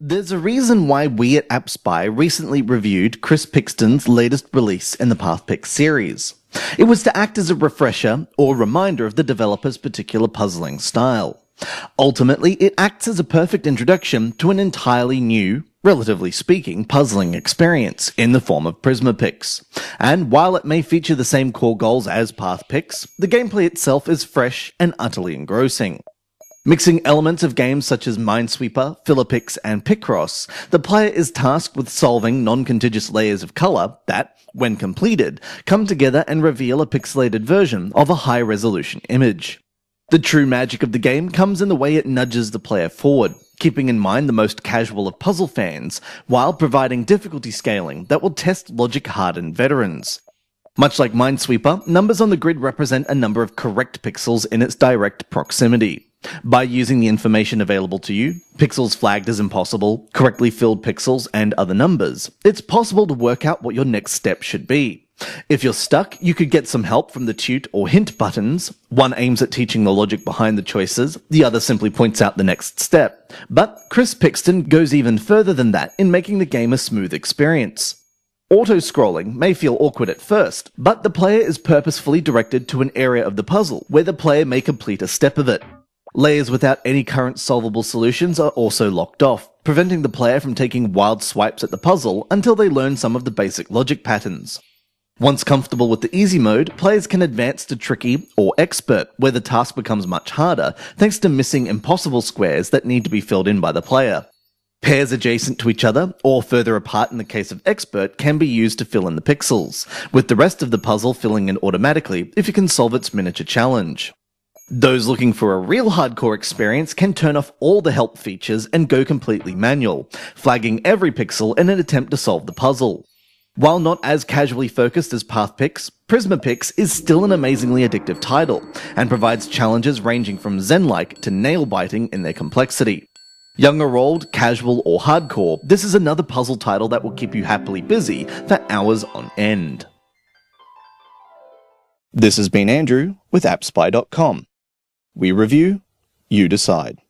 There's a reason why we at AppSpy recently reviewed Chris Pixton's latest release in the PrismaPix series. It was to act as a refresher or reminder of the developer's particular puzzling style. Ultimately, it acts as a perfect introduction to an entirely new, relatively speaking, puzzling experience in the form of PrismaPix. And while it may feature the same core goals as PrismaPix, the gameplay itself is fresh and utterly engrossing. Mixing elements of games such as Minesweeper, Philipix, and Picross, the player is tasked with solving non-contiguous layers of colour that, when completed, come together and reveal a pixelated version of a high-resolution image. The true magic of the game comes in the way it nudges the player forward, keeping in mind the most casual of puzzle fans, while providing difficulty scaling that will test logic-hardened veterans. Much like Minesweeper, numbers on the grid represent a number of correct pixels in its direct proximity. By using the information available to you, pixels flagged as impossible, correctly filled pixels, and other numbers, it's possible to work out what your next step should be. If you're stuck, you could get some help from the tute or hint buttons. One aims at teaching the logic behind the choices, the other simply points out the next step. But Chris Pixton goes even further than that in making the game a smooth experience. Auto-scrolling may feel awkward at first, but the player is purposefully directed to an area of the puzzle where the player may complete a step of it. Layers without any current solvable solutions are also locked off, preventing the player from taking wild swipes at the puzzle until they learn some of the basic logic patterns. Once comfortable with the easy mode, players can advance to tricky or expert, where the task becomes much harder thanks to missing impossible squares that need to be filled in by the player. Pairs adjacent to each other, or further apart in the case of expert, can be used to fill in the pixels, with the rest of the puzzle filling in automatically if you can solve its miniature challenge. Those looking for a real hardcore experience can turn off all the help features and go completely manual, flagging every pixel in an attempt to solve the puzzle. While not as casually focused as PrismaPix is still an amazingly addictive title, and provides challenges ranging from zen-like to nail-biting in their complexity. Young or old, casual or hardcore, this is another puzzle title that will keep you happily busy for hours on end. This has been Andrew with AppSpy.com. We review, you decide.